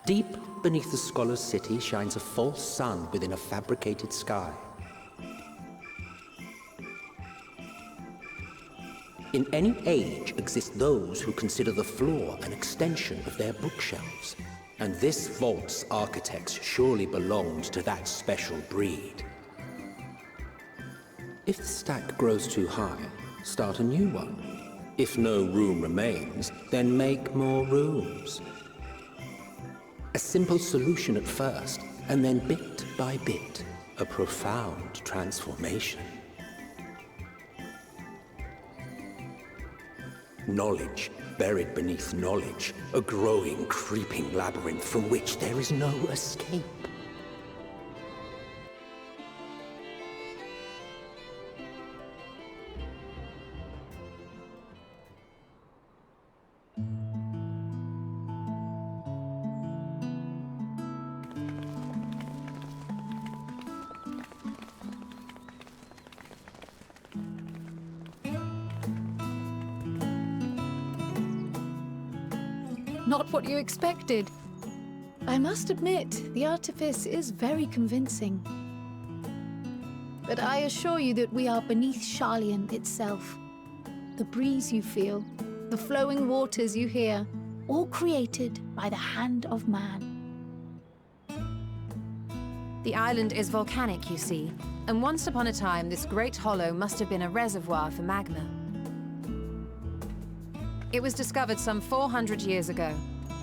Deep beneath the scholar's city shines a false sun within a fabricated sky. In any age exist those who consider the floor an extension of their bookshelves. And this vault's architects surely belonged to that special breed. If the stack grows too high, start a new one. If no room remains, then make more rooms. A simple solution at first, and then bit by bit, a profound transformation. Knowledge buried beneath knowledge, a growing, creeping labyrinth from which there is no escape. Not what you expected. I must admit, the artifice is very convincing. But I assure you that we are beneath Sharlayan itself. The breeze you feel, the flowing waters you hear, all created by the hand of man. The island is volcanic, you see, and once upon a time this great hollow must have been a reservoir for magma. It was discovered some 400 years ago,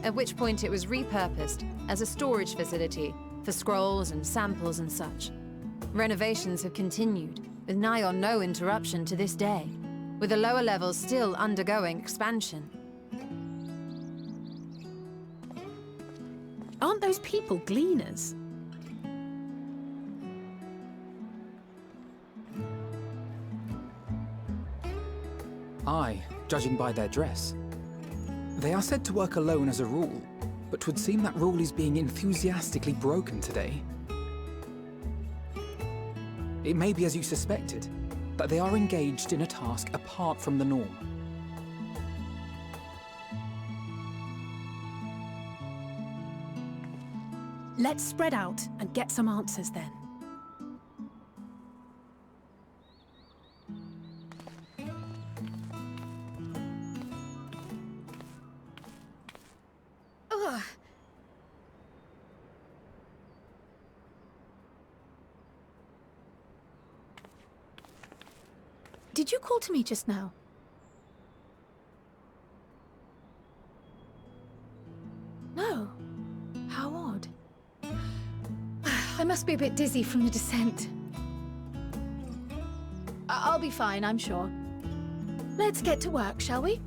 at which point it was repurposed as a storage facility for scrolls and samples and such. Renovations have continued, with nigh on no interruption to this day, with the lower levels still undergoing expansion. Aren't those people gleaners? Aye, judging by their dress. They are said to work alone as a rule, but 'twould seem that rule is being enthusiastically broken today. It may be as you suspected, that they are engaged in a task apart from the norm. Let's spread out and get some answers then. Ugh. Did you call to me just now? No. How odd. I must be a bit dizzy from the descent. I'll be fine, I'm sure. Let's get to work, shall we?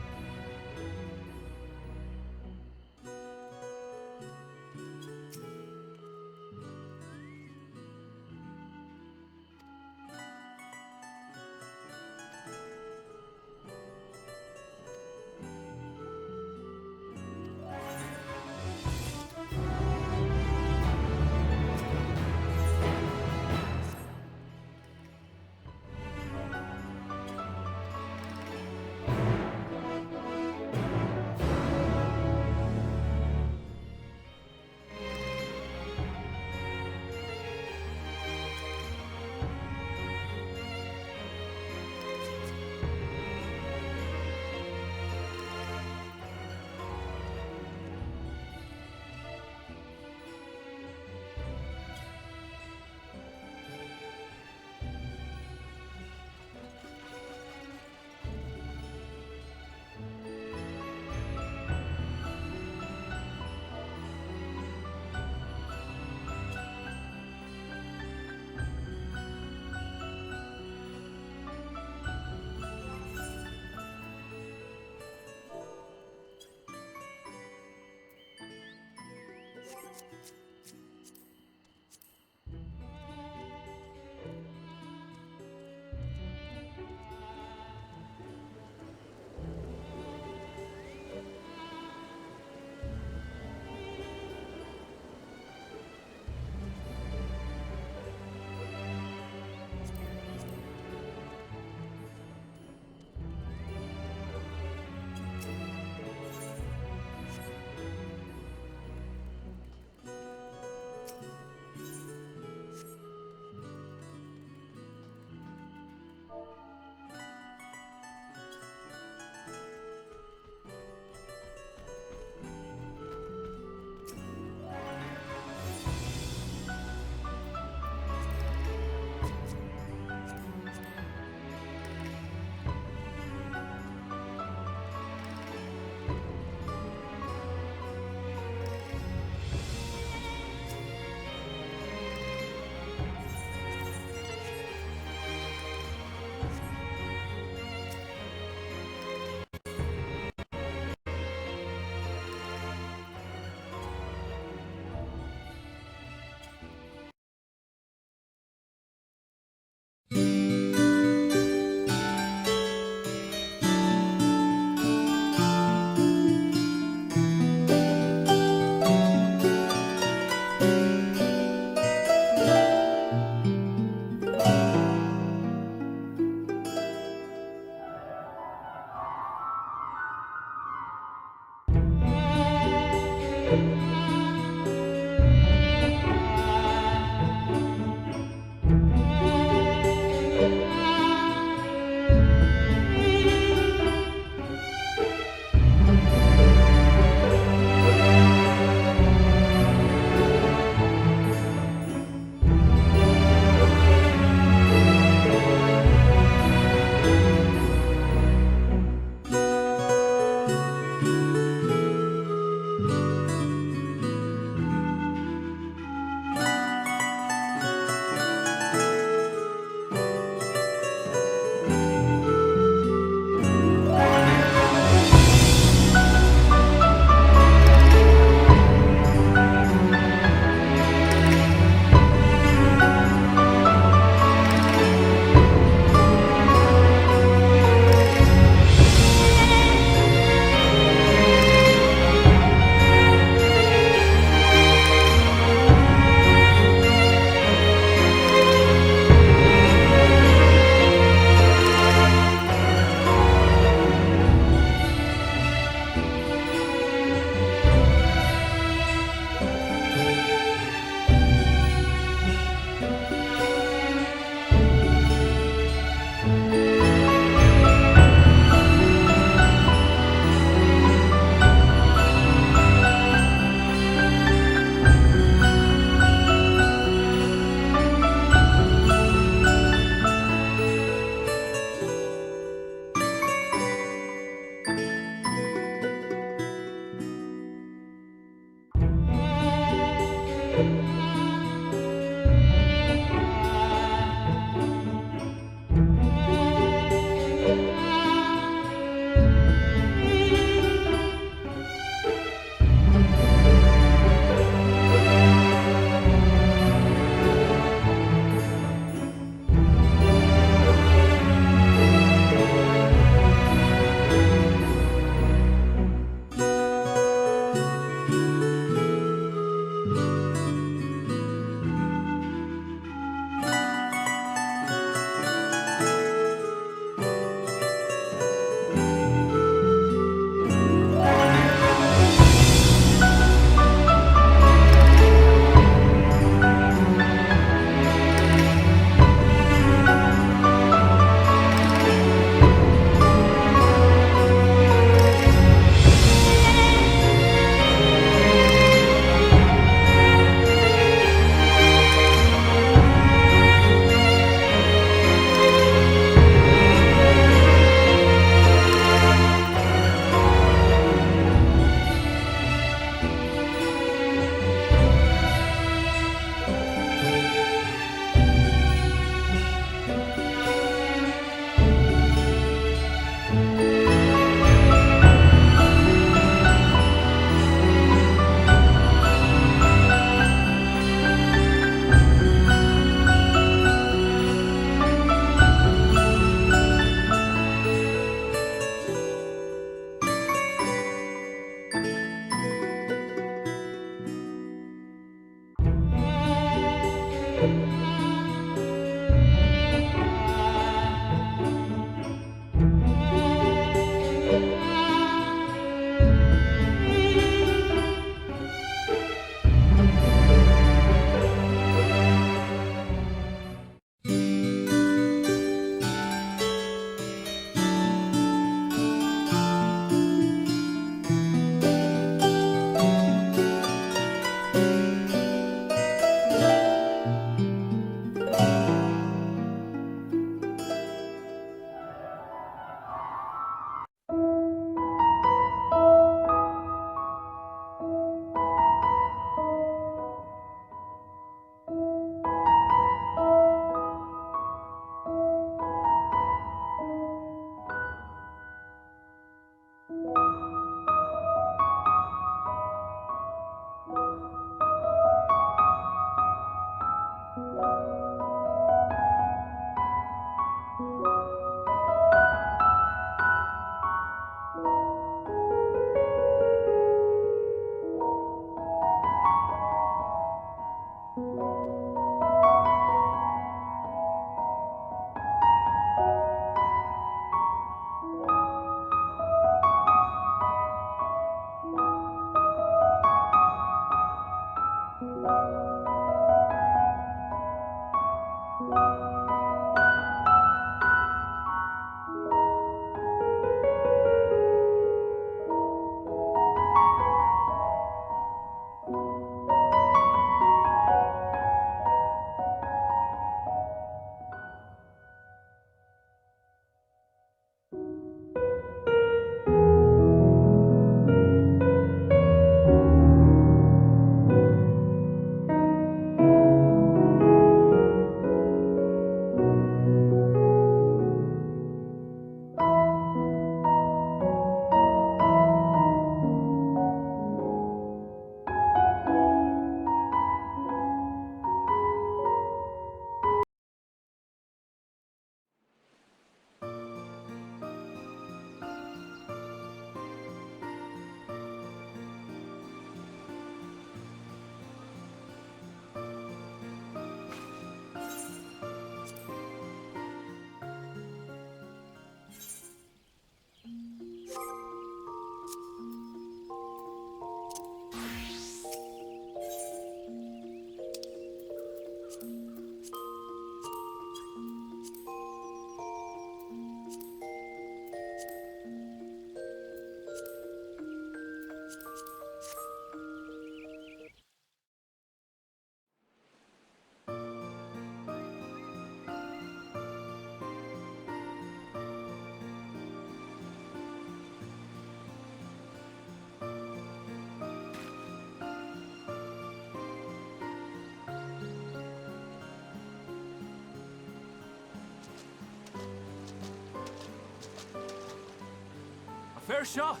Fair shot.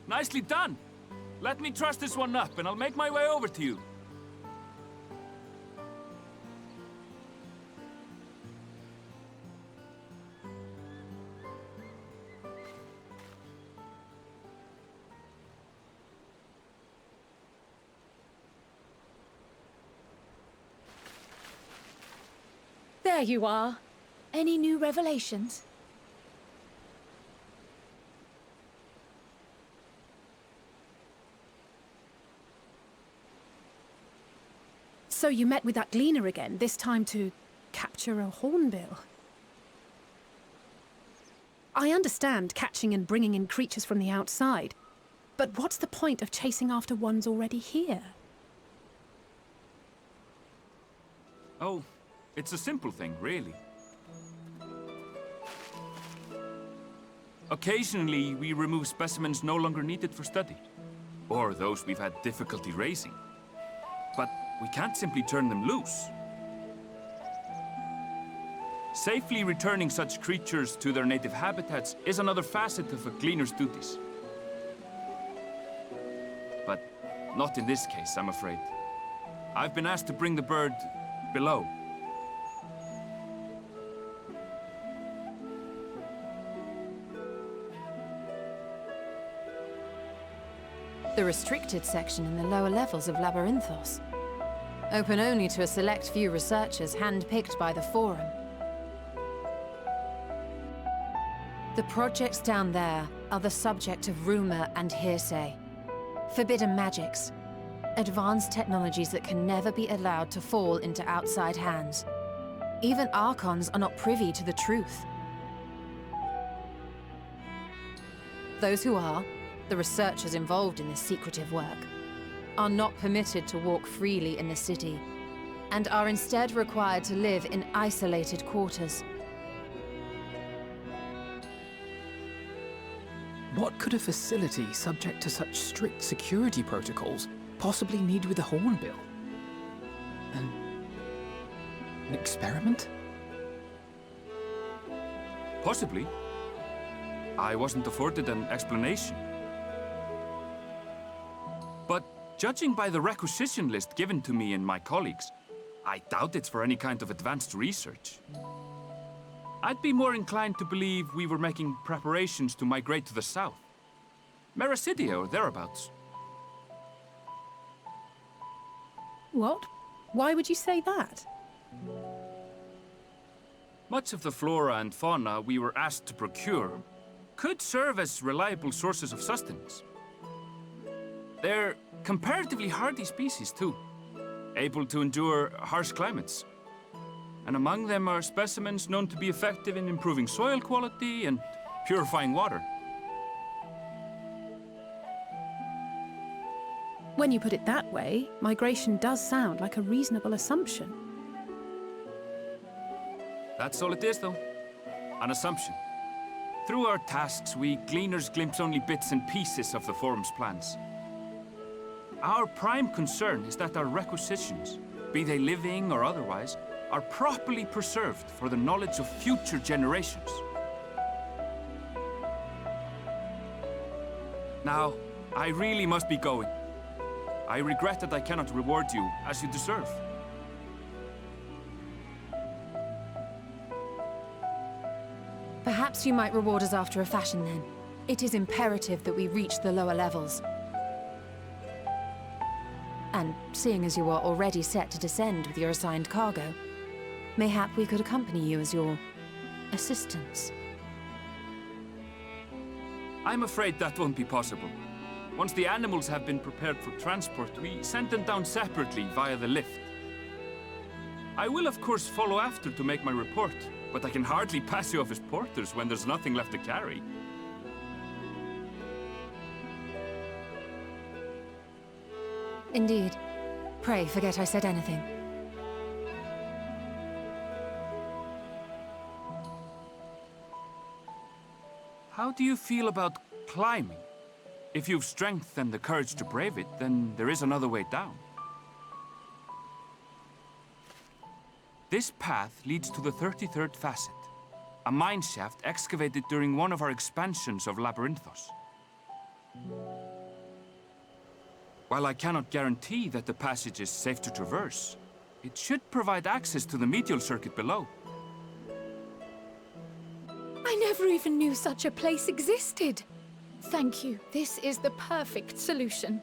Nicely done. Let me truss this one up, and I'll make my way over to you. There you are. Any new revelations? So you met with that gleaner again, this time to capture a hornbill. I understand catching and bringing in creatures from the outside, but what's the point of chasing after ones already here? Oh, it's a simple thing, really. Occasionally, we remove specimens no longer needed for study, or those we've had difficulty raising. But we can't simply turn them loose. Safely returning such creatures to their native habitats is another facet of a gleaner's duties. But not in this case, I'm afraid. I've been asked to bring the bird below. The restricted section in the lower levels of Labyrinthos. Open only to a select few researchers hand-picked by the Forum. The projects down there are the subject of rumor and hearsay. Forbidden magics. Advanced technologies that can never be allowed to fall into outside hands. Even Archons are not privy to the truth. Those who are, the researchers involved in this secretive work, are not permitted to walk freely in the city, and are instead required to live in isolated quarters. What could a facility subject to such strict security protocols possibly need with a hornbill? An experiment? Possibly. I wasn't afforded an explanation. But judging by the requisition list given to me and my colleagues, I doubt it's for any kind of advanced research. I'd be more inclined to believe we were making preparations to migrate to the south. Mericidia or thereabouts. What? Why would you say that? Much of the flora and fauna we were asked to procure could serve as reliable sources of sustenance. They're comparatively hardy species, too, able to endure harsh climates. And among them are specimens known to be effective in improving soil quality and purifying water. When you put it that way, migration does sound like a reasonable assumption. That's all it is, though. An assumption. Through our tasks, we gleaners glimpse only bits and pieces of the Forum's plans. Our prime concern is that our requisitions, be they living or otherwise, are properly preserved for the knowledge of future generations. Now, I really must be going. I regret that I cannot reward you as you deserve. Perhaps you might reward us after a fashion, then. It is imperative that we reach the lower levels. And seeing as you are already set to descend with your assigned cargo, mayhap we could accompany you as your assistants. I'm afraid that won't be possible. Once the animals have been prepared for transport, we send them down separately via the lift. I will, of course, follow after to make my report, but I can hardly pass you off as porters when there's nothing left to carry. Indeed. Pray forget I said anything. How do you feel about climbing? If you've strength and the courage to brave it, then there is another way down. This path leads to the 33rd facet. A mine shaft excavated during one of our expansions of Labyrinthos. While I cannot guarantee that the passage is safe to traverse, it should provide access to the medial circuit below. I never even knew such a place existed. Thank you. This is the perfect solution.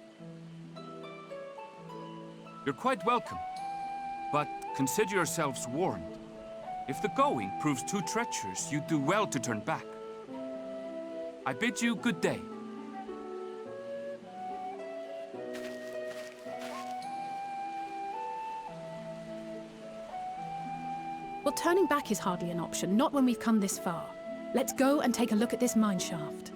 You're quite welcome, but consider yourselves warned. If the going proves too treacherous, you'd do well to turn back. I bid you good day. Well, turning back is hardly an option, not when we've come this far. Let's go and take a look at this mine shaft.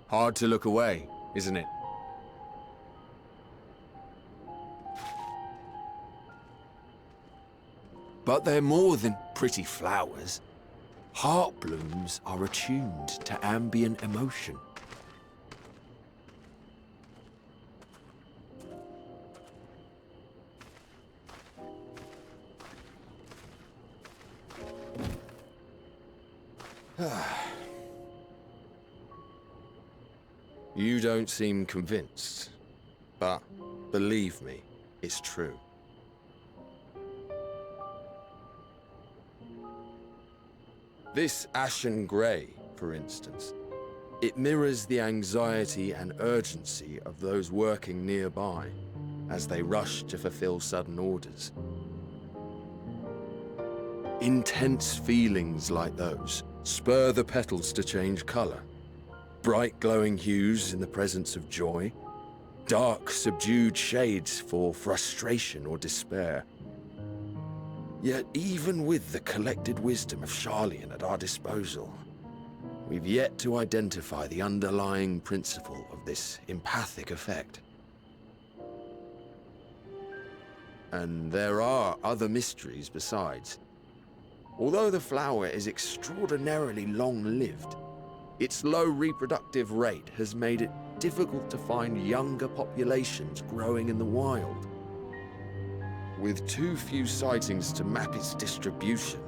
Hard to look away, isn't it? But they're more than pretty flowers. Heart blooms are attuned to ambient emotion. You don't seem convinced, but believe me, it's true. This ashen grey, for instance, it mirrors the anxiety and urgency of those working nearby as they rush to fulfill sudden orders. Intense feelings like those spur the petals to change colour. Bright glowing hues in the presence of joy, dark subdued shades for frustration or despair. Yet even with the collected wisdom of Sharlayan at our disposal, we've yet to identify the underlying principle of this empathic effect. And there are other mysteries besides. Although the flower is extraordinarily long-lived, its low reproductive rate has made it difficult to find younger populations growing in the wild. With too few sightings to map its distribution,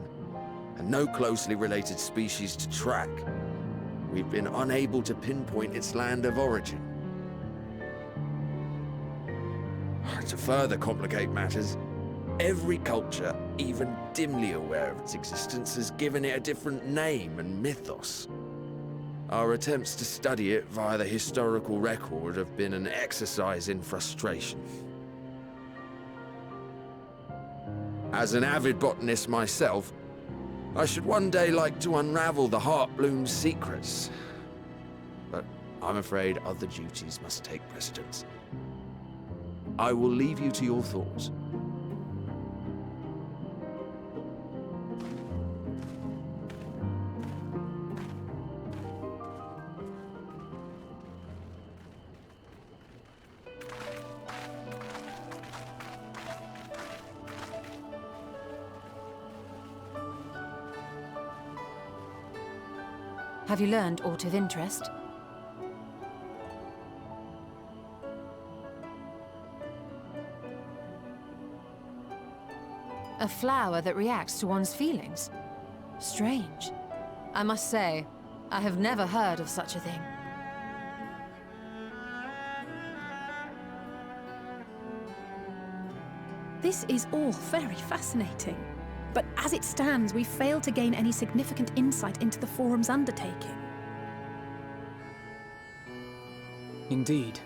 and no closely related species to track, we've been unable to pinpoint its land of origin. To further complicate matters, every culture, even dimly aware of its existence, has given it a different name and mythos. Our attempts to study it via the historical record have been an exercise in frustration. As an avid botanist myself, I should one day like to unravel the Heartbloom's secrets. But I'm afraid other duties must take precedence. I will leave you to your thoughts. Have you learned aught of interest? A flower that reacts to one's feelings? Strange. I must say, I have never heard of such a thing. This is all very fascinating. But as it stands, we've failed to gain any significant insight into the Forum's undertaking. Indeed.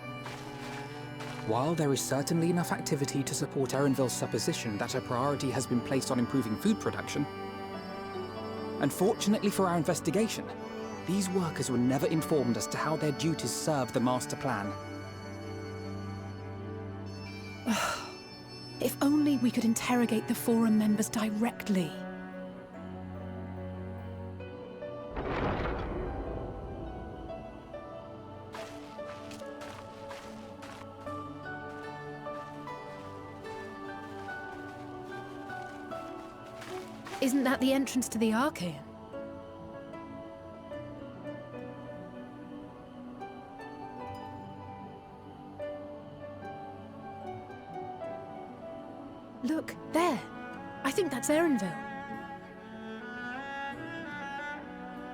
While there is certainly enough activity to support Erenvil's supposition that a priority has been placed on improving food production, unfortunately for our investigation, these workers were never informed as to how their duties serve the master plan. If only we could interrogate the Forum members directly. Isn't that the entrance to the Archaean? Look, there. I think that's Erenvil.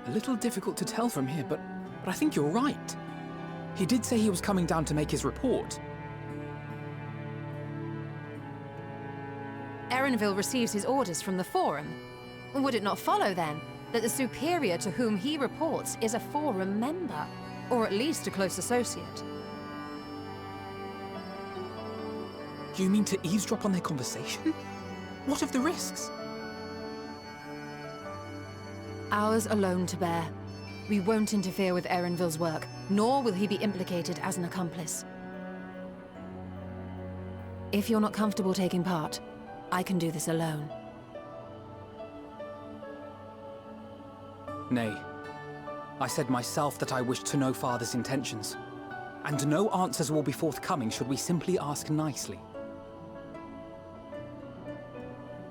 A little difficult to tell from here, but I think you're right. He did say he was coming down to make his report. Erenville receives his orders from the Forum. Would it not follow, then, that the superior to whom he reports is a Forum member, or at least a close associate? You mean to eavesdrop on their conversation? What of the risks? Ours alone to bear. We won't interfere with Erenville's work, nor will he be implicated as an accomplice. If you're not comfortable taking part, I can do this alone. Nay. I said myself that I wished to know Father's intentions. And no answers will be forthcoming should we simply ask nicely.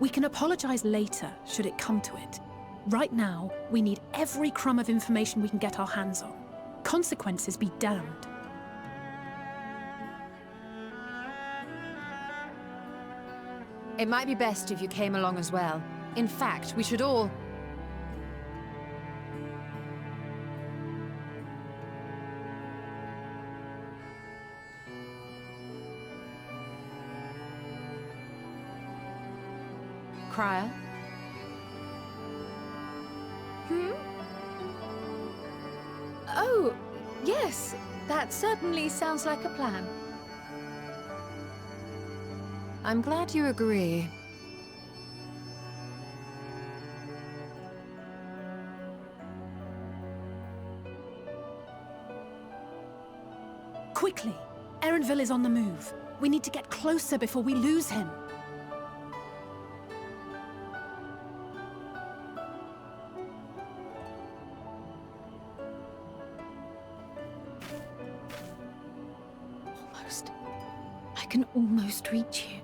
We can apologize later, should it come to it. Right now, we need every crumb of information we can get our hands on. Consequences be damned. It might be best if you came along as well. In fact, we should all... Crier? Oh, yes. That certainly sounds like a plan. I'm glad you agree. Quickly! Erenville is on the move. We need to get closer before we lose him. Almost. I can almost reach you.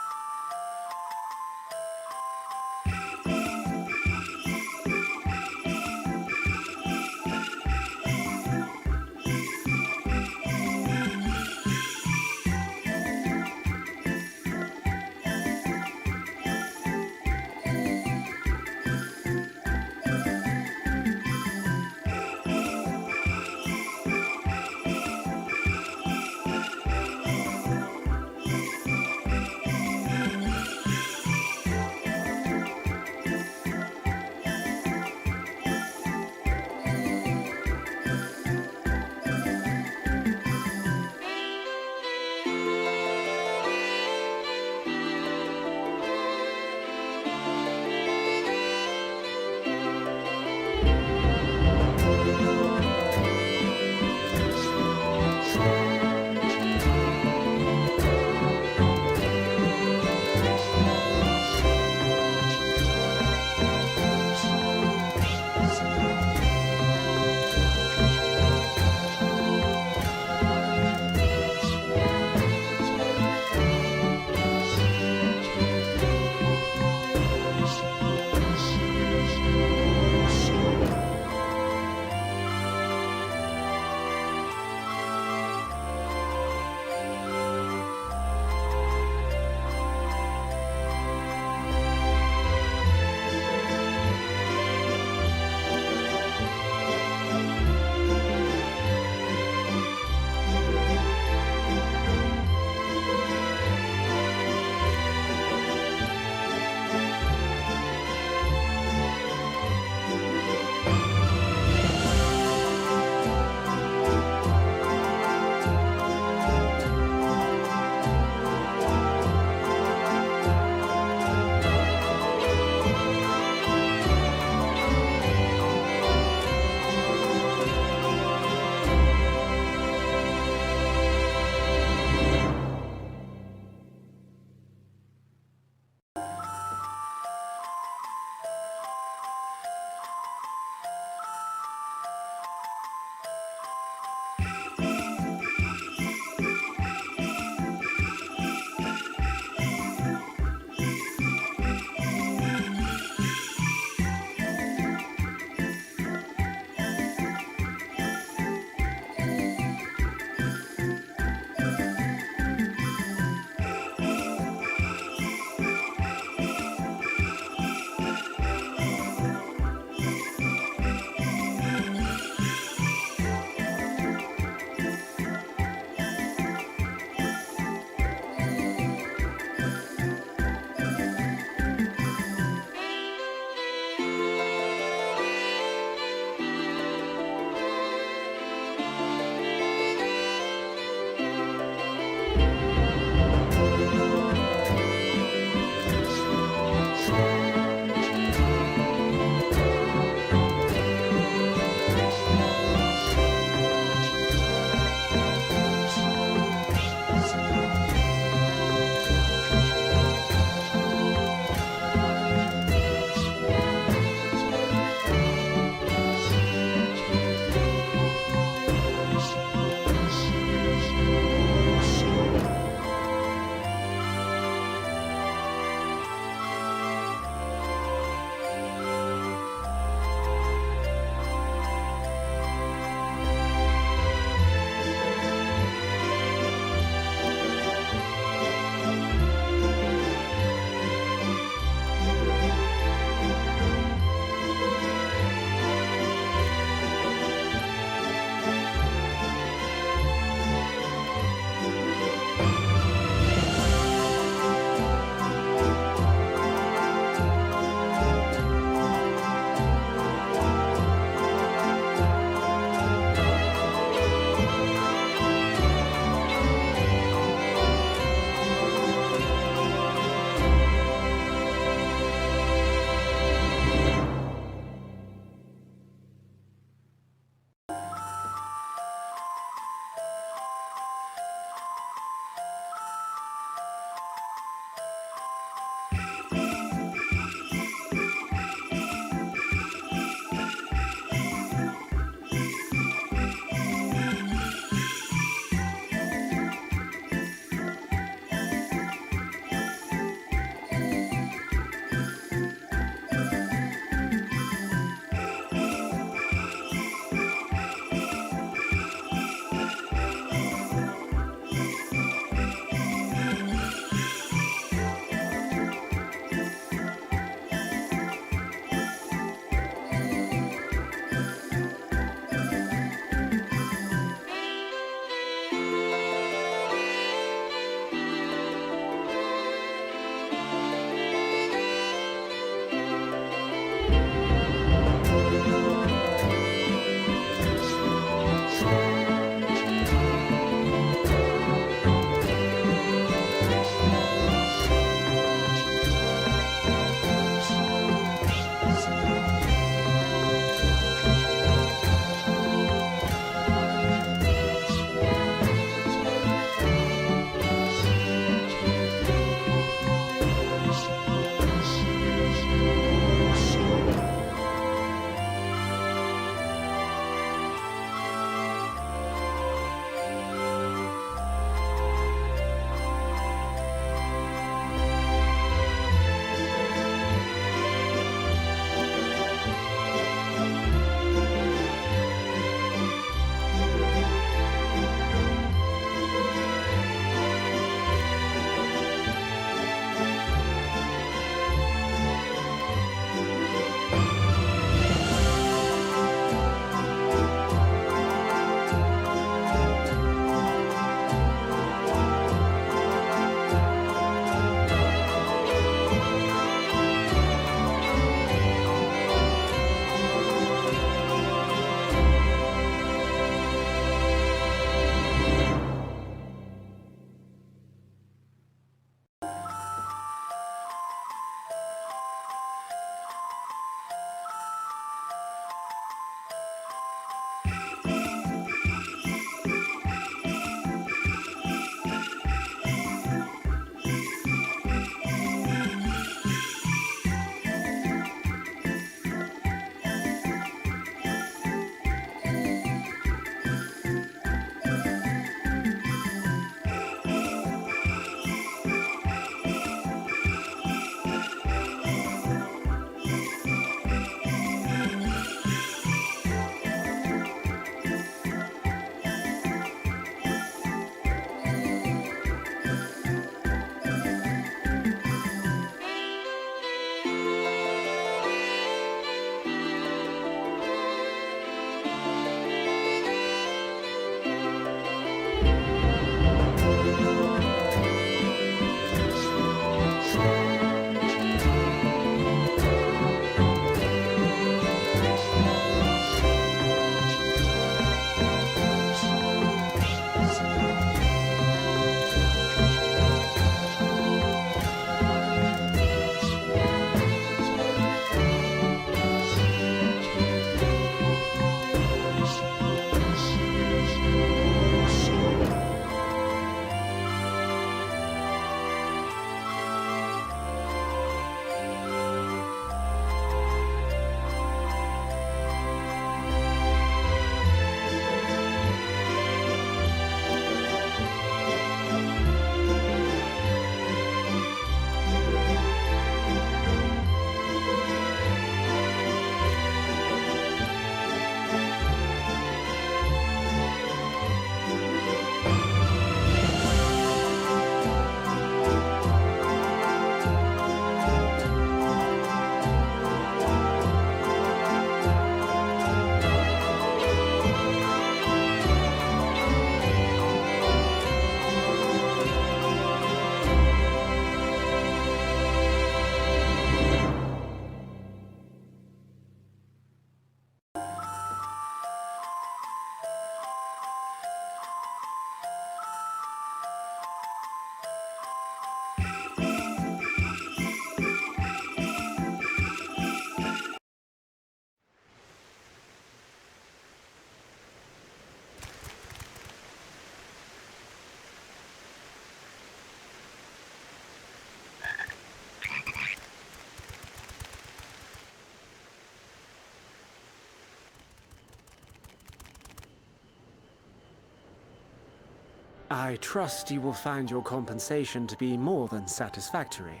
I trust you will find your compensation to be more than satisfactory.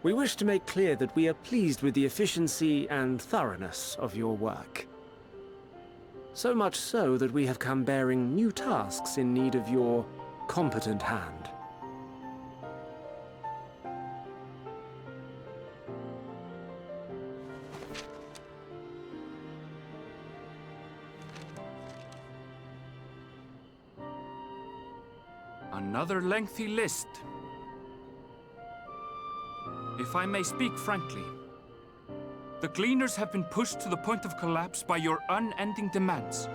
We wish to make clear that we are pleased with the efficiency and thoroughness of your work. So much so that we have come bearing new tasks in need of your competent hand. Another lengthy list. If I may speak frankly, the Gleaners have been pushed to the point of collapse by your unending demands.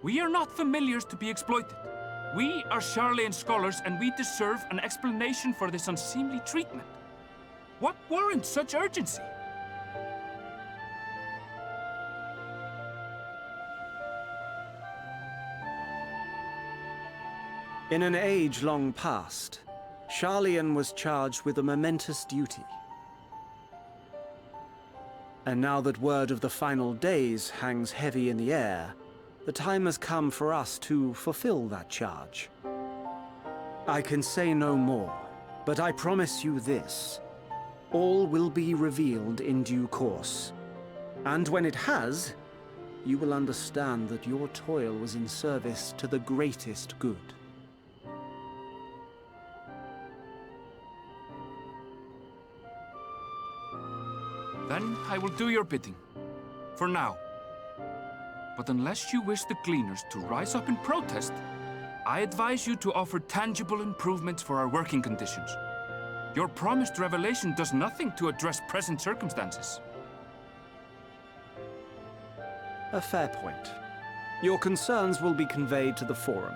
We are not familiars to be exploited. We are Sharlayan scholars, and we deserve an explanation for this unseemly treatment. What warrants such urgency? In an age long past, Sharlayan was charged with a momentous duty. And now that word of the final days hangs heavy in the air, the time has come for us to fulfill that charge. I can say no more, but I promise you this. All will be revealed in due course. And when it has, you will understand that your toil was in service to the greatest good. Then I will do your bidding. For now. But unless you wish the Gleaners to rise up in protest, I advise you to offer tangible improvements for our working conditions. Your promised revelation does nothing to address present circumstances. A fair point. Your concerns will be conveyed to the Forum.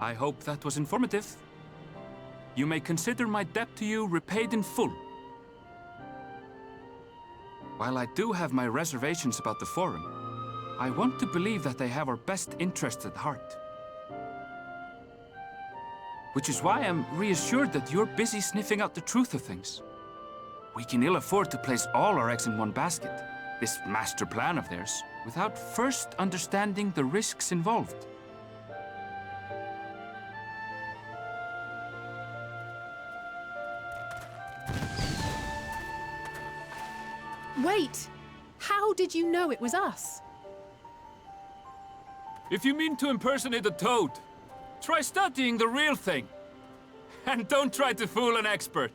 I hope that was informative. You may consider my debt to you repaid in full. While I do have my reservations about the Forum, I want to believe that they have our best interests at heart. Which is why I'm reassured that you're busy sniffing out the truth of things. We can ill afford to place all our eggs in one basket, this master plan of theirs, without first understanding the risks involved. Wait! How did you know it was us? If you mean to impersonate a toad, try studying the real thing. And don't try to fool an expert.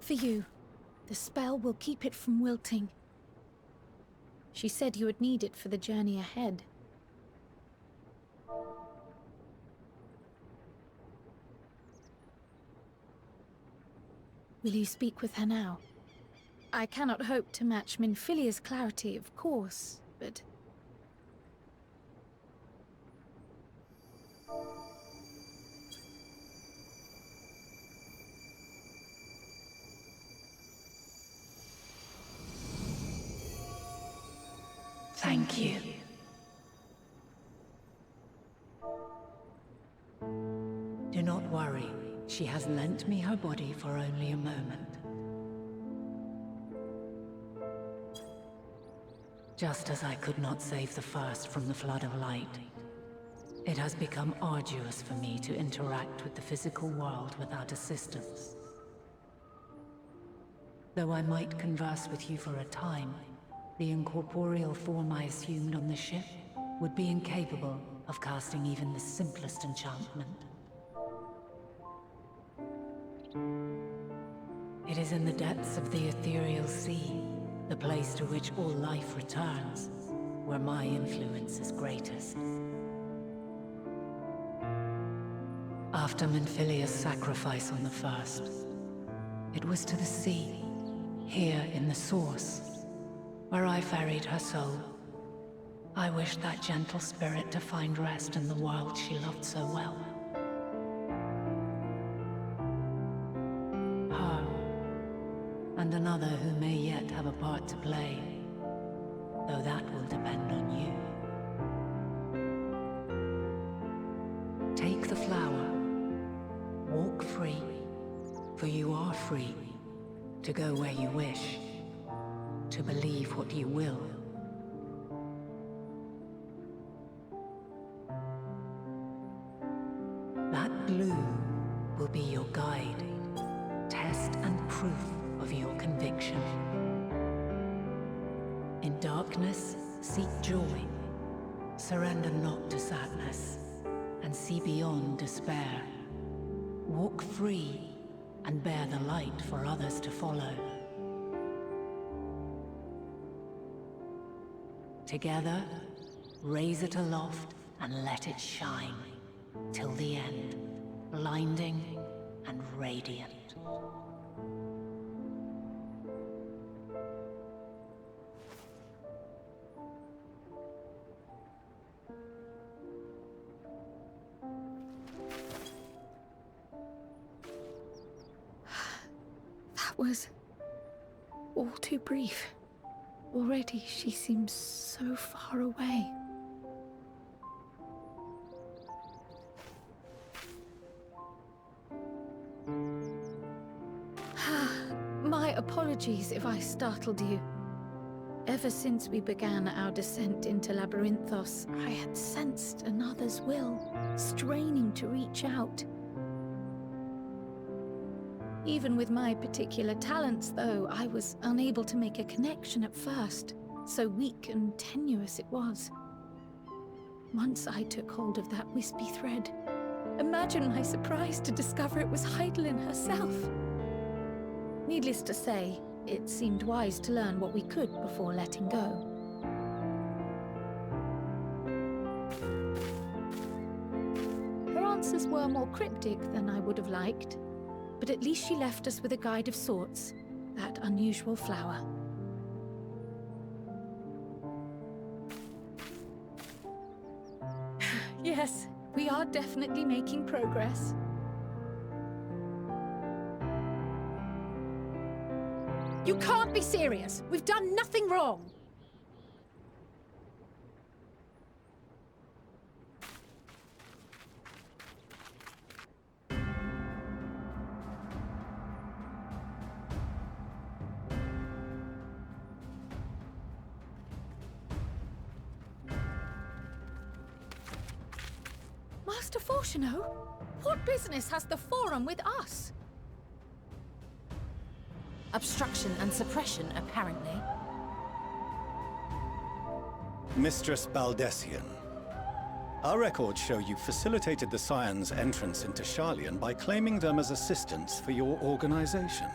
For you. The spell will keep it from wilting. She said you would need it for the journey ahead. Will you speak with her now? I cannot hope to match Minfilia's clarity, of course, but... Thank you. Do not worry. She has lent me her body for only a moment. Just as I could not save the first from the flood of light, it has become arduous for me to interact with the physical world without assistance. Though I might converse with you for a time, the incorporeal form I assumed on the ship would be incapable of casting even the simplest enchantment. It is in the depths of the ethereal sea, the place to which all life returns, where my influence is greatest. Our After Menphilia's sacrifice on the first, it was to the sea, here in the Source, where I ferried her soul. I wished that gentle spirit to find rest in the world she loved so well. Her, and another who may yet have a part to play, though that will depend on you. Take the flower, walk free, for you are free to go where you wish, to believe what you will. That blue will be your guide, test and proof of your conviction. In darkness, seek joy. Surrender not to sadness, and see beyond despair. Walk free, and bear the light for others to follow. Together, raise it aloft and let it shine, till the end, blinding and radiant. That was all too brief. Already she seems so far away. My apologies if I startled you. Ever since we began our descent into Labyrinthos, I had sensed another's will, straining to reach out. Even with my particular talents, though, I was unable to make a connection at first, so weak and tenuous it was. Once I took hold of that wispy thread, imagine my surprise to discover it was Heidelin herself. Needless to say, it seemed wise to learn what we could before letting go. Her answers were more cryptic than I would have liked, but at least she left us with a guide of sorts, that unusual flower. Yes, we are definitely making progress. You can't be serious! We've done nothing wrong! Master Fortuno, what business has the Forum with us? Obstruction and suppression, apparently. Mistress Baldessian, our records show you facilitated the Scions' entrance into Sharlayan by claiming them as assistants for your organization.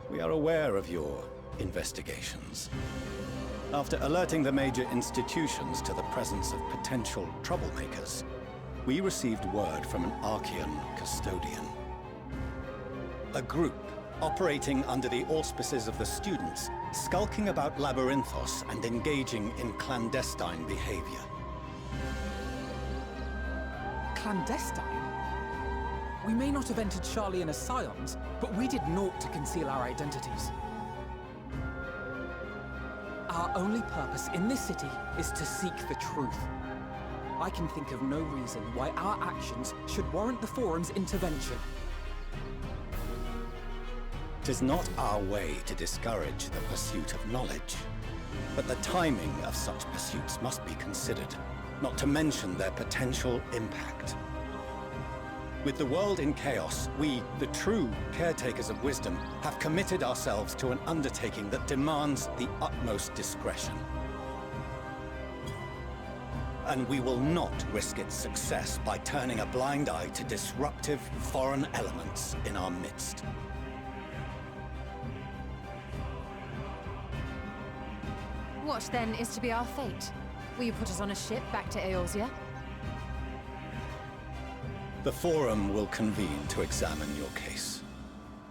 We are aware of your investigations. After alerting the major institutions to the presence of potential troublemakers, we received word from an Archean custodian. A group operating under the auspices of the students, skulking about Labyrinthos and engaging in clandestine behavior. Clandestine? We may not have entered Sharlayan as Scions, but we did naught to conceal our identities. Our only purpose in this city is to seek the truth. I can think of no reason why our actions should warrant the Forum's intervention. 'Tis not our way to discourage the pursuit of knowledge, but the timing of such pursuits must be considered, not to mention their potential impact. With the world in chaos, we, the true caretakers of wisdom, have committed ourselves to an undertaking that demands the utmost discretion. And we will not risk its success by turning a blind eye to disruptive foreign elements in our midst. What, then, is to be our fate? Will you put us on a ship back to Eorzea? The Forum will convene to examine your case.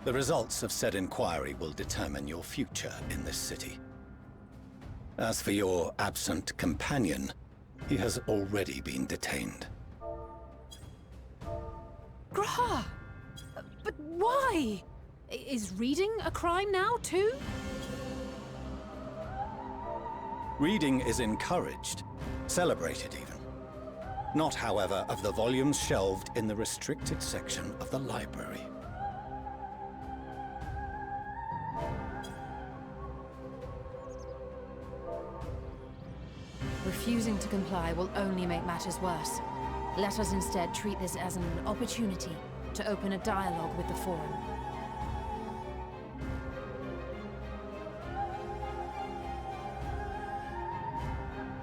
The results of said inquiry will determine your future in this city. As for your absent companion, he has already been detained. Graha! But why? Is reading a crime now, too? Reading is encouraged, celebrated even. Not, however, of the volumes shelved in the restricted section of the library. Refusing to comply will only make matters worse. Let us instead treat this as an opportunity to open a dialogue with the Forum.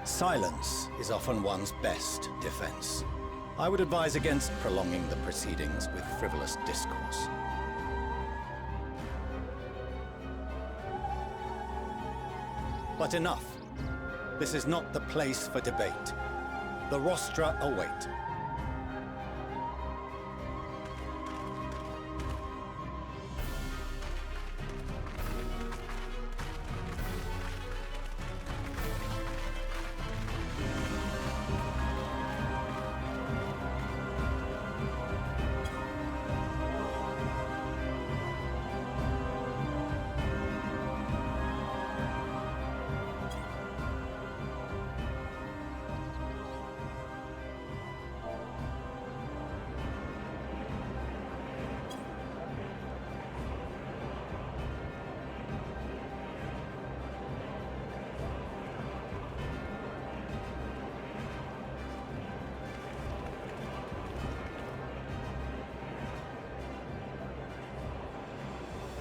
Silence is often one's best defense. I would advise against prolonging the proceedings with frivolous discourse. But enough. This is not the place for debate. The rostra await.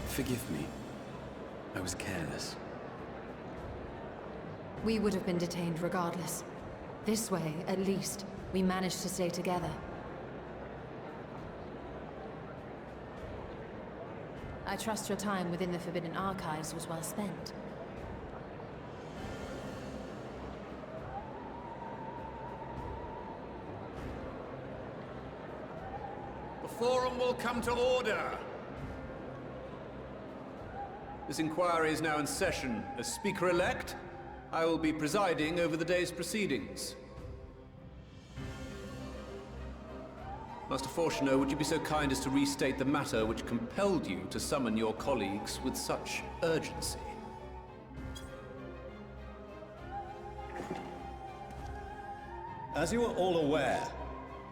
Forgive me. I was careless. We would have been detained regardless. This way, at least, we managed to stay together. I trust your time within the Forbidden Archives was well spent. The Forum will come to order! This inquiry is now in session. As Speaker-elect, I will be presiding over the day's proceedings. Master Fortuner, would you be so kind as to restate the matter which compelled you to summon your colleagues with such urgency? As you are all aware,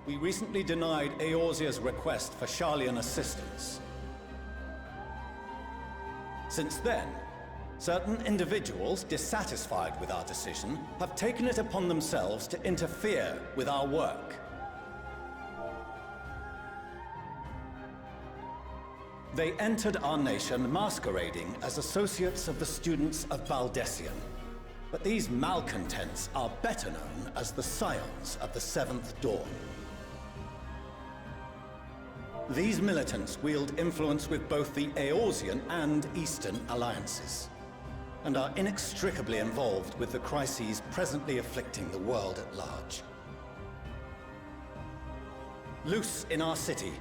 we recently denied Eorzea's request for Sharlayan assistance. Since then, certain individuals dissatisfied with our decision have taken it upon themselves to interfere with our work. They entered our nation masquerading as associates of the students of Baldessian. But these malcontents are better known as the Scions of the Seventh Dawn. These militants wield influence with both the Eorzean and Eastern alliances, and are inextricably involved with the crises presently afflicting the world at large. Loose in our city,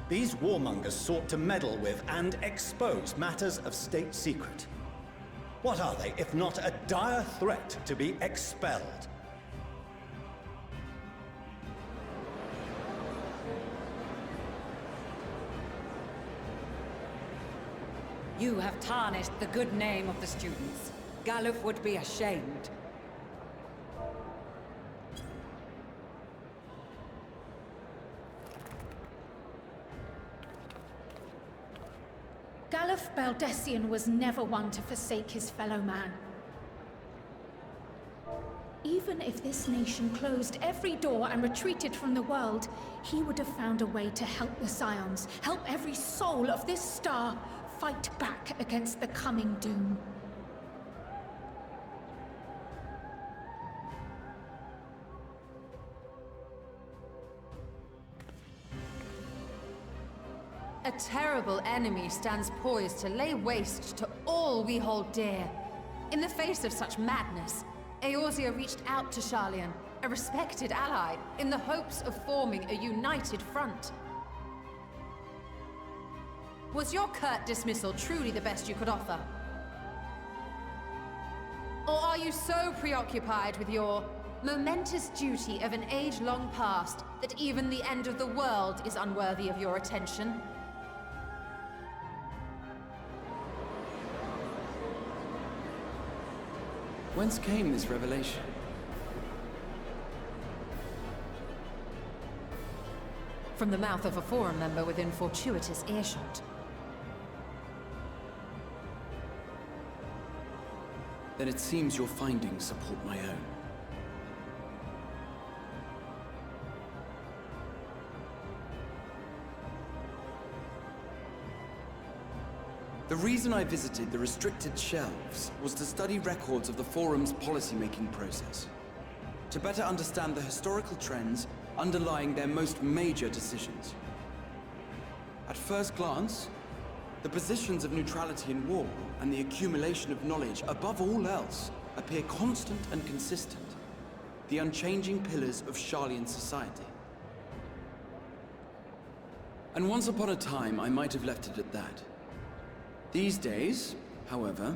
these warmongers sought to meddle with and expose matters of state secret. What are they, if not a dire threat to be expelled? You have tarnished the good name of the students. Galuf would be ashamed. Galuf Baldessian was never one to forsake his fellow man. Even if this nation closed every door and retreated from the world, he would have found a way to help the Scions, help every soul of this star fight back against the coming doom. A terrible enemy stands poised to lay waste to all we hold dear. In the face of such madness, Eorzea reached out to Sharlayan, a respected ally, in the hopes of forming a united front. Was your curt dismissal truly the best you could offer? Or are you so preoccupied with your momentous duty of an age-long past that even the end of the world is unworthy of your attention? Whence came this revelation? From the mouth of a Forum member within fortuitous earshot. Then it seems your findings support my own. The reason I visited the restricted shelves was to study records of the Forum's policymaking process, to better understand the historical trends underlying their most major decisions. At first glance, the positions of neutrality in war and the accumulation of knowledge above all else appear constant and consistent, the unchanging pillars of Sharlayan society. And once upon a time, I might have left it at that. These days, however,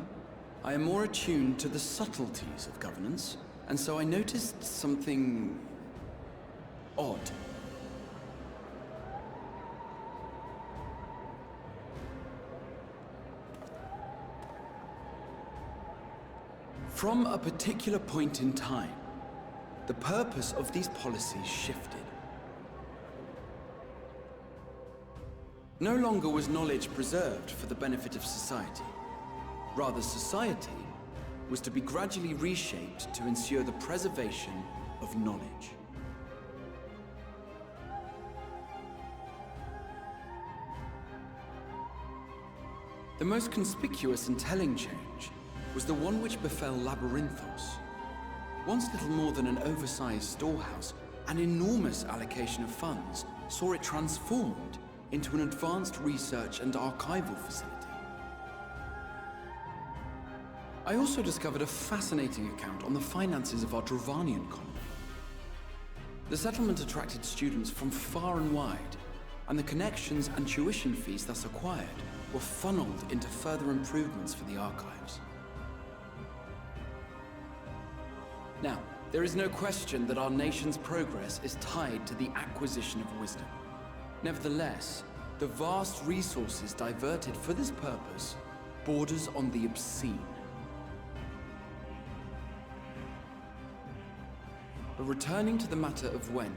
I am more attuned to the subtleties of governance, and so I noticed something odd. From a particular point in time, the purpose of these policies shifted. No longer was knowledge preserved for the benefit of society. Rather, society was to be gradually reshaped to ensure the preservation of knowledge. The most conspicuous and telling change was the one which befell Labyrinthos. Once little more than an oversized storehouse, an enormous allocation of funds saw it transformed into an advanced research and archival facility. I also discovered a fascinating account on the finances of our Dravanian colony. The settlement attracted students from far and wide, and the connections and tuition fees thus acquired were funneled into further improvements for the archives. Now, there is no question that our nation's progress is tied to the acquisition of wisdom. Nevertheless, the vast resources diverted for this purpose borders on the obscene. But returning to the matter of when,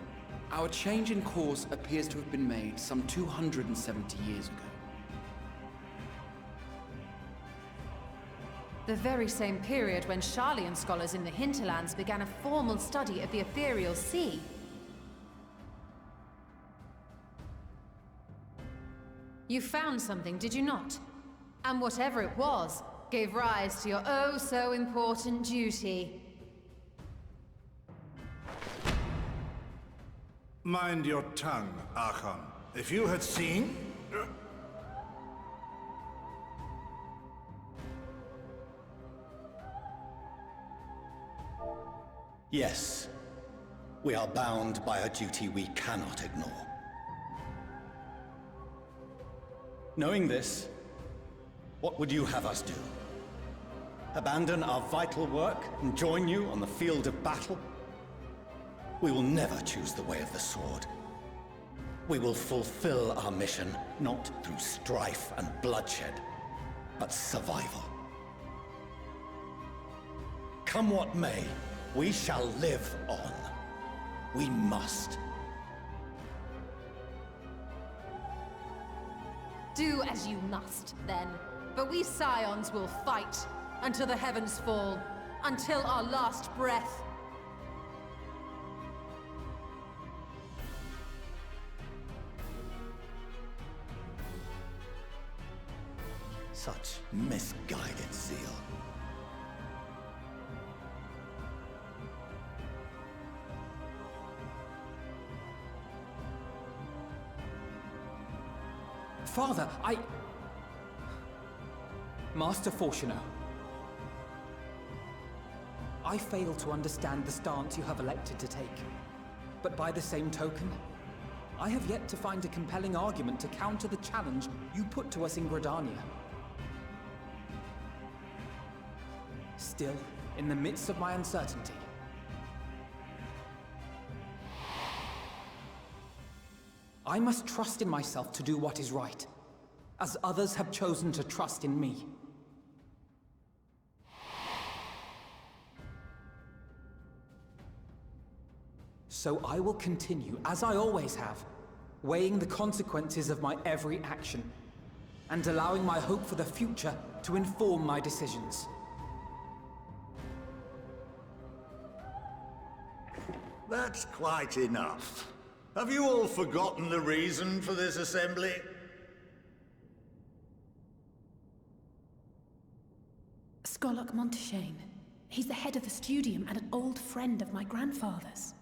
our change in course appears to have been made some 270 years ago. The very same period when Sharlayan scholars in the hinterlands began a formal study of the ethereal sea. You found something, did you not? And whatever it was, gave rise to your oh-so-important duty. Mind your tongue, Archon. If you had seen... Yes. We are bound by a duty we cannot ignore. Knowing this, what would you have us do? Abandon our vital work and join you on the field of battle? We will never choose the way of the sword. We will fulfill our mission, not through strife and bloodshed, but survival. Come what may, we shall live on. We must. Do as you must, then. But we Scions will fight until the heavens fall, until our last breath. Such misguided zeal. Father, Master Fortuner. I fail to understand the stance you have elected to take. But by the same token, I have yet to find a compelling argument to counter the challenge you put to us in Gridania. Still, in the midst of my uncertainty, I must trust in myself to do what is right, as others have chosen to trust in me. So I will continue, as I always have, weighing the consequences of my every action, and allowing my hope for the future to inform my decisions. That's quite enough. Have you all forgotten the reason for this assembly? Skolok Monteshane. He's the head of the studium and an old friend of my grandfather's.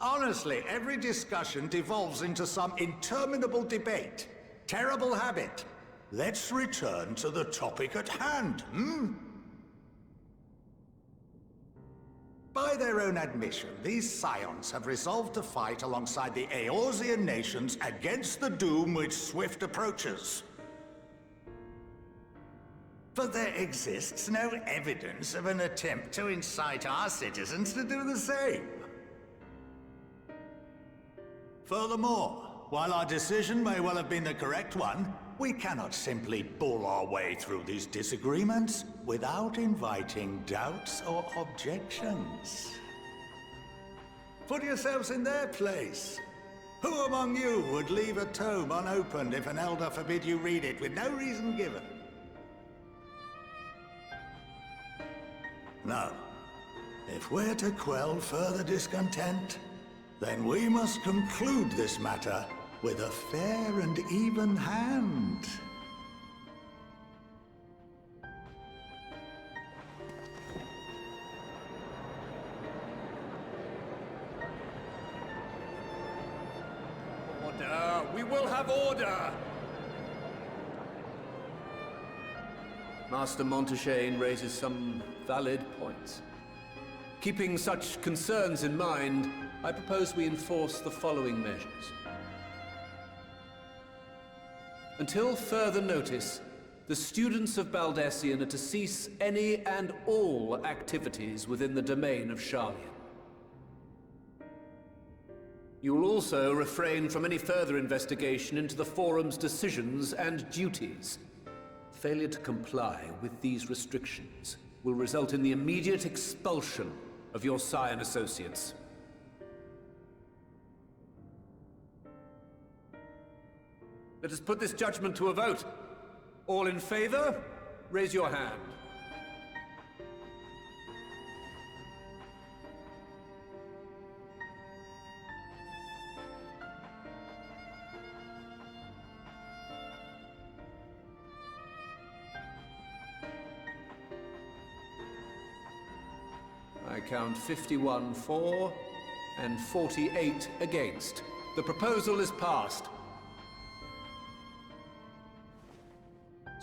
Honestly, every discussion devolves into some interminable debate. Terrible habit. Let's return to the topic at hand, By their own admission, these scions have resolved to fight alongside the Eorzean nations against the doom which swift approaches. But there exists no evidence of an attempt to incite our citizens to do the same. Furthermore, while our decision may well have been the correct one, we cannot simply bull our way through these disagreements without inviting doubts or objections. Put yourselves in their place. Who among you would leave a tome unopened if an elder forbid you read it with no reason given? No. If we're to quell further discontent, then we must conclude this matter with a fair and even hand. Order! We will have order! Master Monteshane raises some valid points. Keeping such concerns in mind, I propose we enforce the following measures. Until further notice, the students of Baldesion are to cease any and all activities within the domain of Sharlayan. You will also refrain from any further investigation into the Forum's decisions and duties. Failure to comply with these restrictions will result in the immediate expulsion of your Scion associates. Let us put this judgment to a vote. All in favor, raise your hand. I count 51 for and 48 against. The proposal is passed.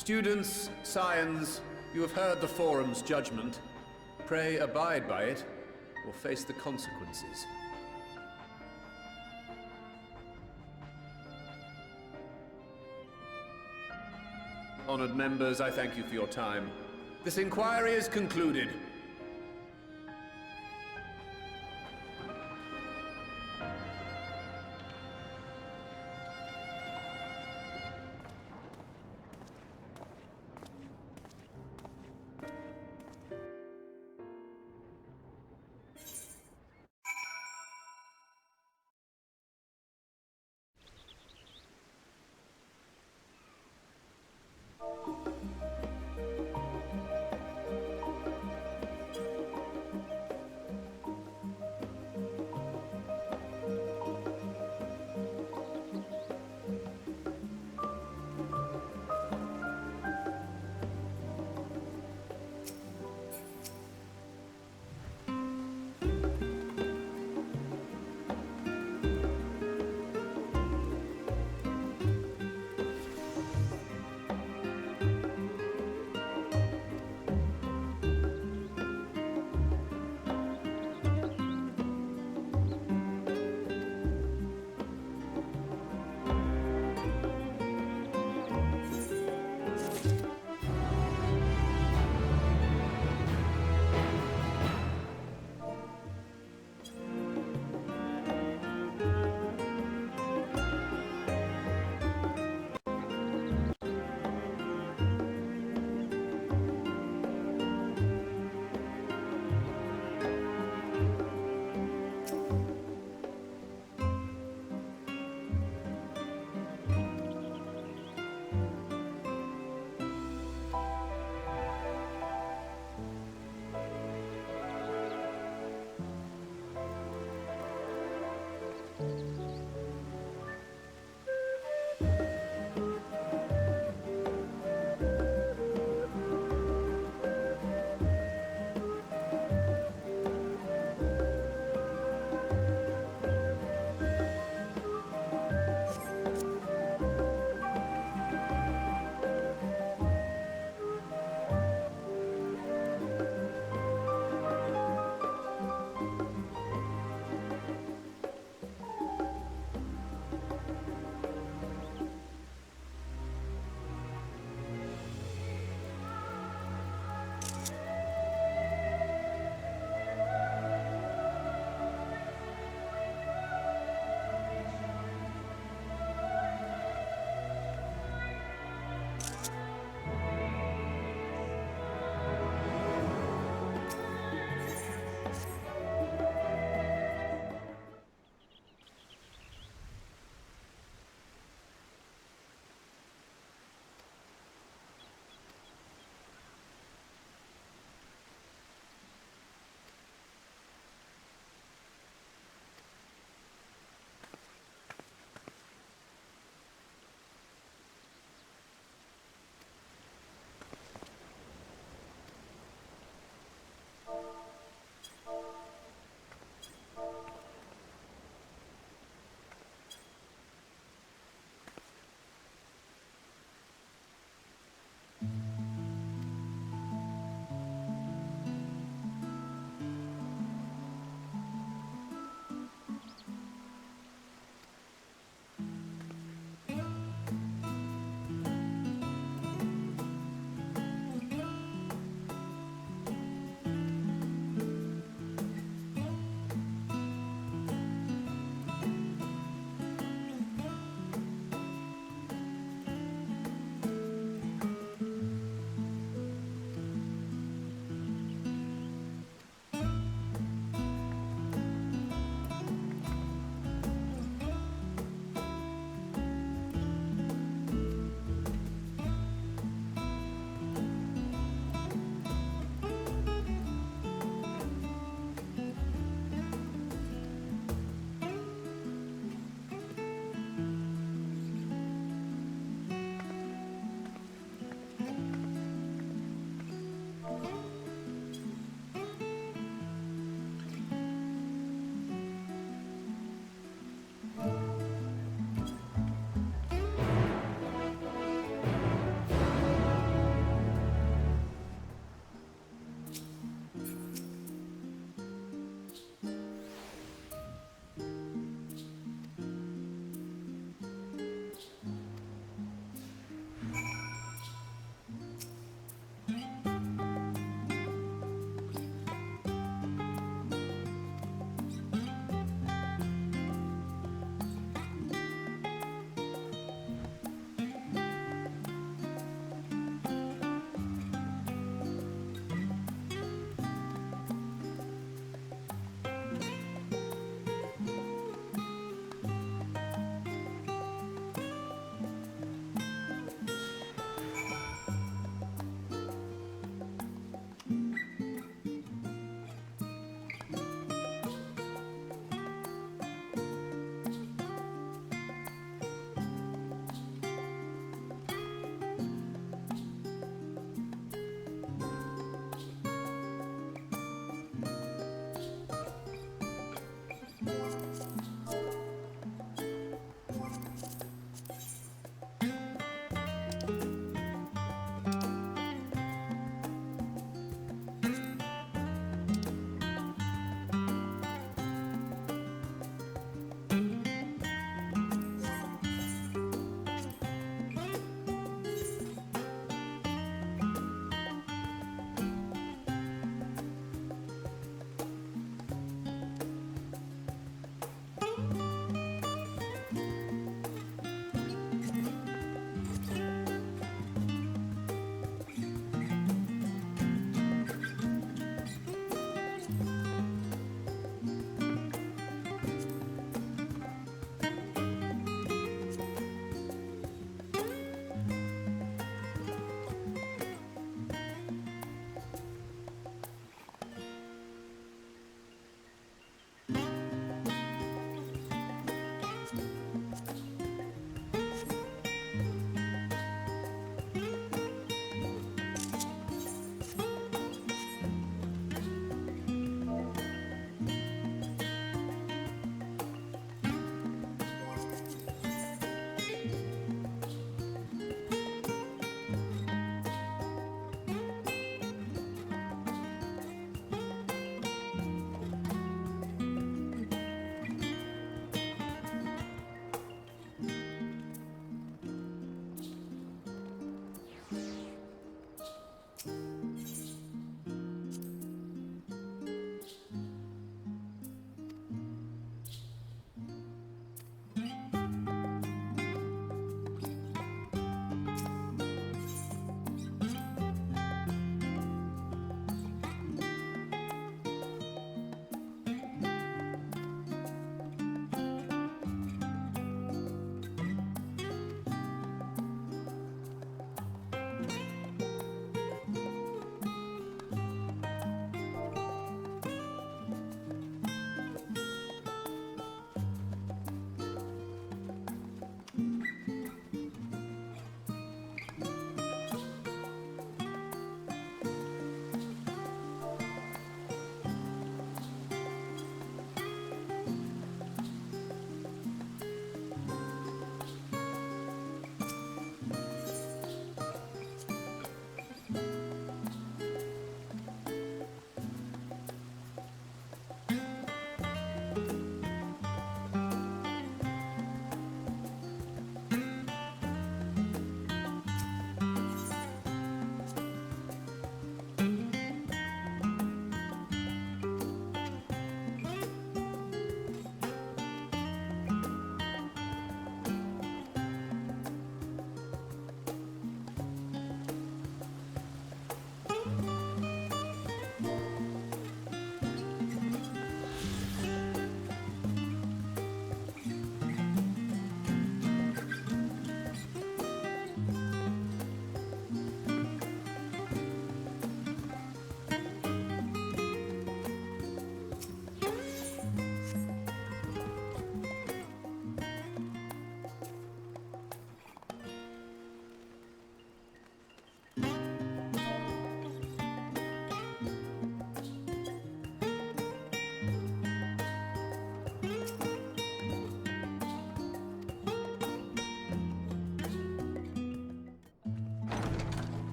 Students, Scions, you have heard the Forum's judgment. Pray abide by it, or face the consequences. Honored members, I thank you for your time. This inquiry is concluded.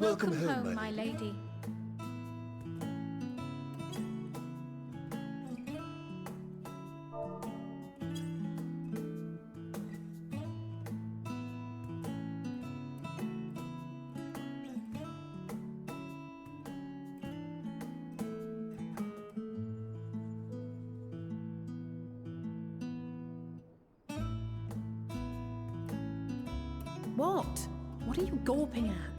Welcome home, my lady. What? What are you gawping at?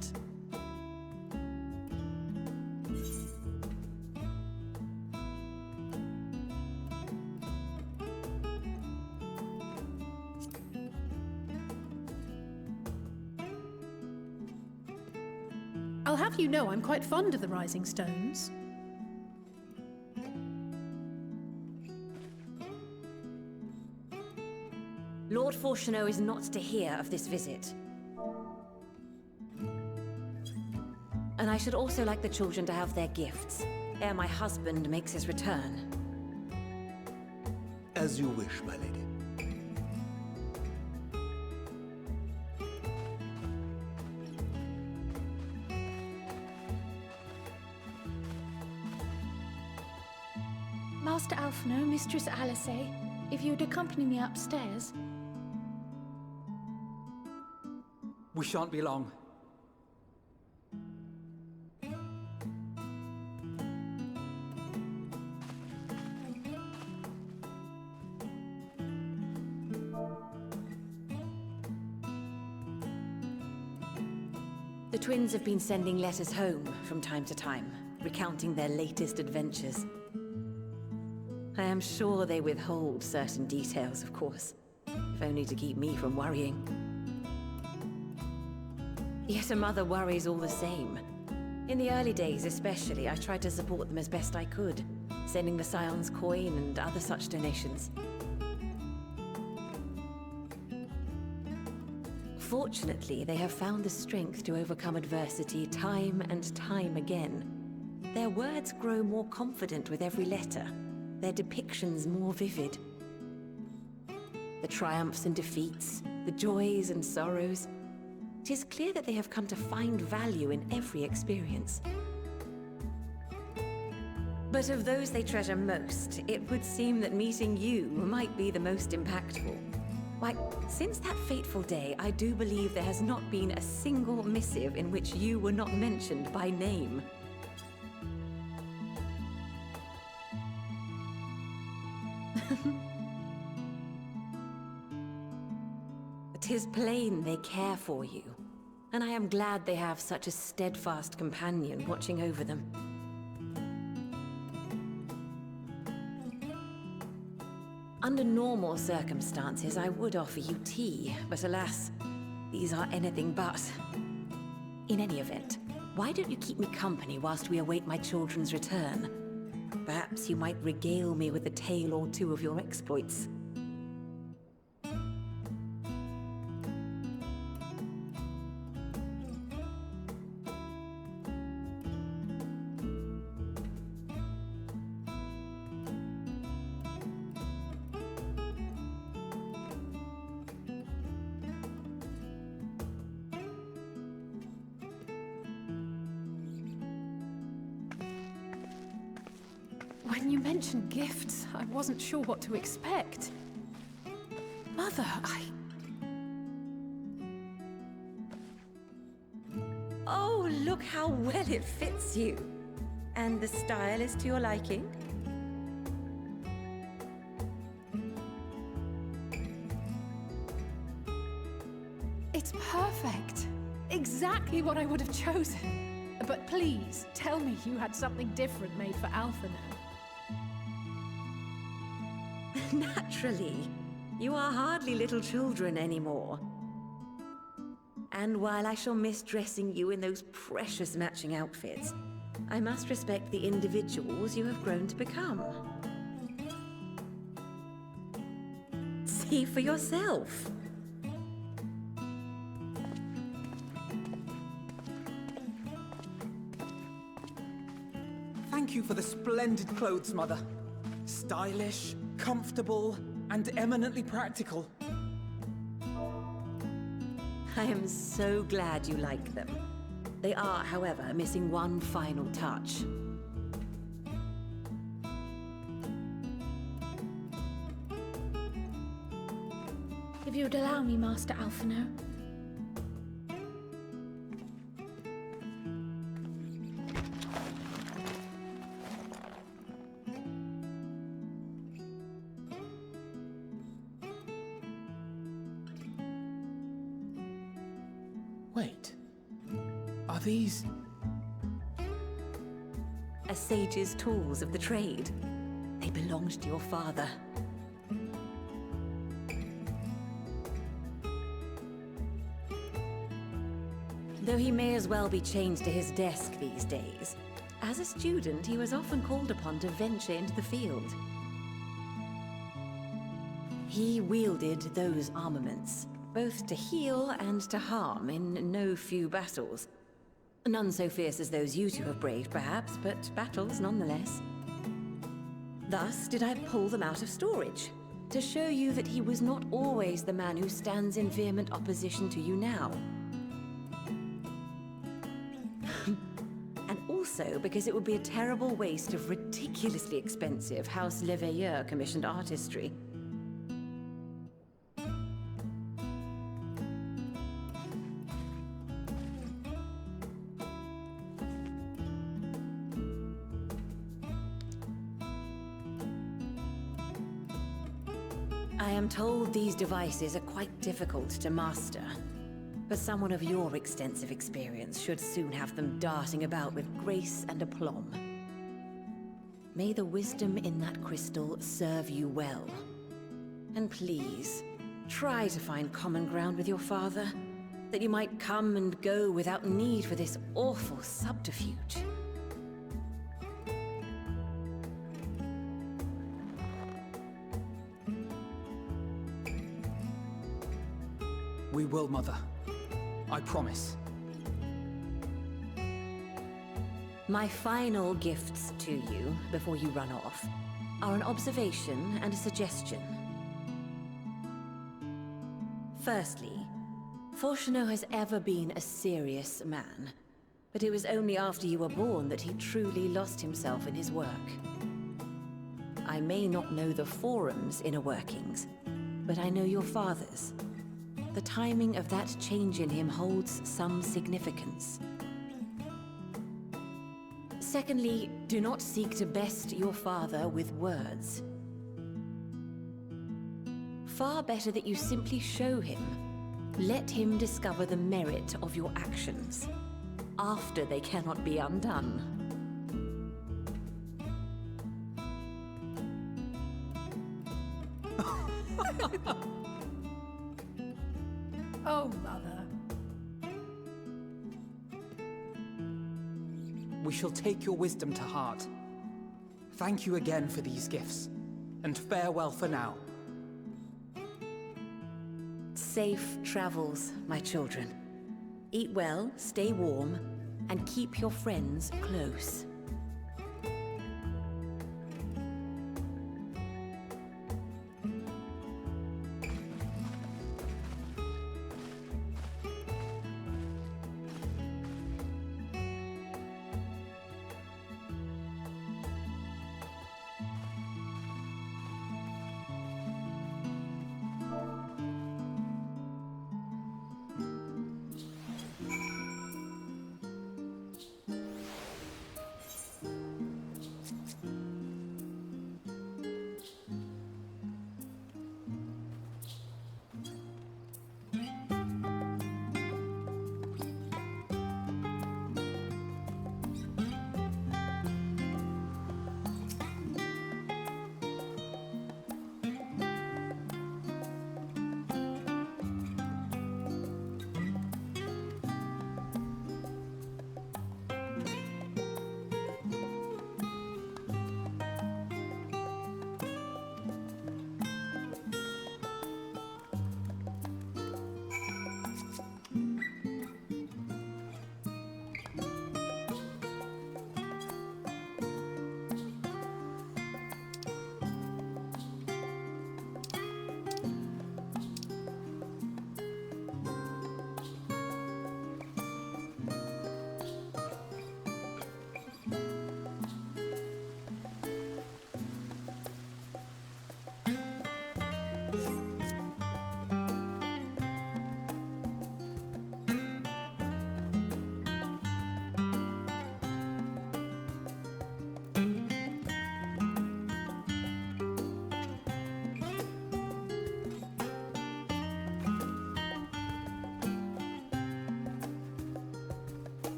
I'll have you know I'm quite fond of the Rising Stones. Lord Fortuneau is not to hear of this visit. And I should also like the children to have their gifts, ere my husband makes his return. As you wish, my lady. Master Alphino, Mistress Alice, if you would accompany me upstairs. We shan't be long. The twins have been sending letters home from time to time, recounting their latest adventures. I am sure they withhold certain details, of course, if only to keep me from worrying. Yet a mother worries all the same. In the early days especially, I tried to support them as best I could, sending the Scion's coin and other such donations. Fortunately, they have found the strength to overcome adversity time and time again. Their words grow more confident with every letter, their depictions more vivid. The triumphs and defeats, the joys and sorrows. It is clear that they have come to find value in every experience. But of those they treasure most, it would seem that meeting you might be the most impactful. Why, since that fateful day, I do believe there has not been a single missive in which you were not mentioned by name. "'Tis plain they care for you, and I am glad they have such a steadfast companion watching over them. Under normal circumstances, I would offer you tea, but alas, these are anything but. In any event, why don't you keep me company whilst we await my children's return? Perhaps you might regale me with a tale or two of your exploits. When you mentioned gifts, I wasn't sure what to expect. Mother, Oh, look how well it fits you. And the style is to your liking? It's perfect. Exactly what I would have chosen. But please, tell me you had something different made for Alphino. Naturally. You are hardly little children anymore. And while I shall miss dressing you in those precious matching outfits, I must respect the individuals you have grown to become. See for yourself. Thank you for the splendid clothes, Mother. Stylish, comfortable, and eminently practical. I am so glad you like them. They are, however, missing one final touch. If you would allow me, Master Alphino. Wait. Are these... A sage's tools of the trade. They belonged to your father. Though he may as well be chained to his desk these days, as a student he was often called upon to venture into the field. He wielded those armaments, both to heal and to harm in no few battles. None so fierce as those you two have braved, perhaps, but battles nonetheless. Thus did I pull them out of storage, to show you that he was not always the man who stands in vehement opposition to you now. And also because it would be a terrible waste of ridiculously expensive House Leveilleur commissioned artistry. I am told these devices are quite difficult to master, but someone of your extensive experience should soon have them darting about with grace and aplomb. May the wisdom in that crystal serve you well. And please, try to find common ground with your father, that you might come and go without need for this awful subterfuge. We will, Mother. I promise. My final gifts to you, before you run off, are an observation and a suggestion. Firstly, Fortunato has ever been a serious man, but it was only after you were born that he truly lost himself in his work. I may not know the Forum's inner workings, but I know your father's. The timing of that change in him holds some significance. Secondly, do not seek to best your father with words. Far better that you simply show him. Let him discover the merit of your actions, after they cannot be undone. Oh, Mother. We shall take your wisdom to heart. Thank you again for these gifts, and farewell for now. Safe travels, my children. Eat well, stay warm, and keep your friends close.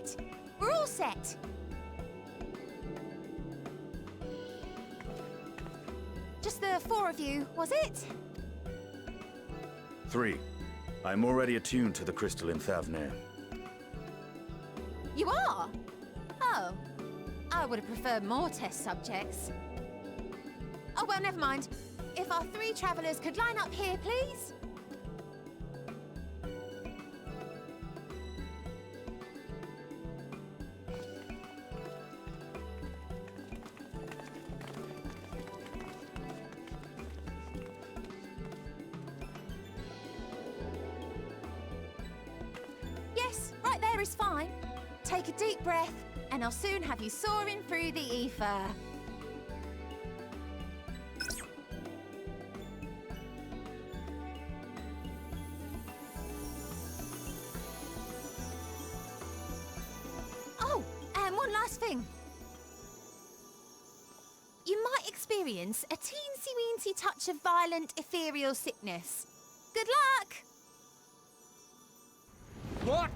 set. We're all set. Just the 4 of you, was it? 3. I'm already attuned to the crystal in Thavnir. You are? Oh. I would have preferred more test subjects. Oh, well, never mind. If our 3 travelers could line up here, please. Yes, right there is fine. Take a deep breath, and I'll soon have you soaring through the ether. Oh, and one last thing. You might experience a teensy-weensy touch of violent ethereal sickness. Good luck! What?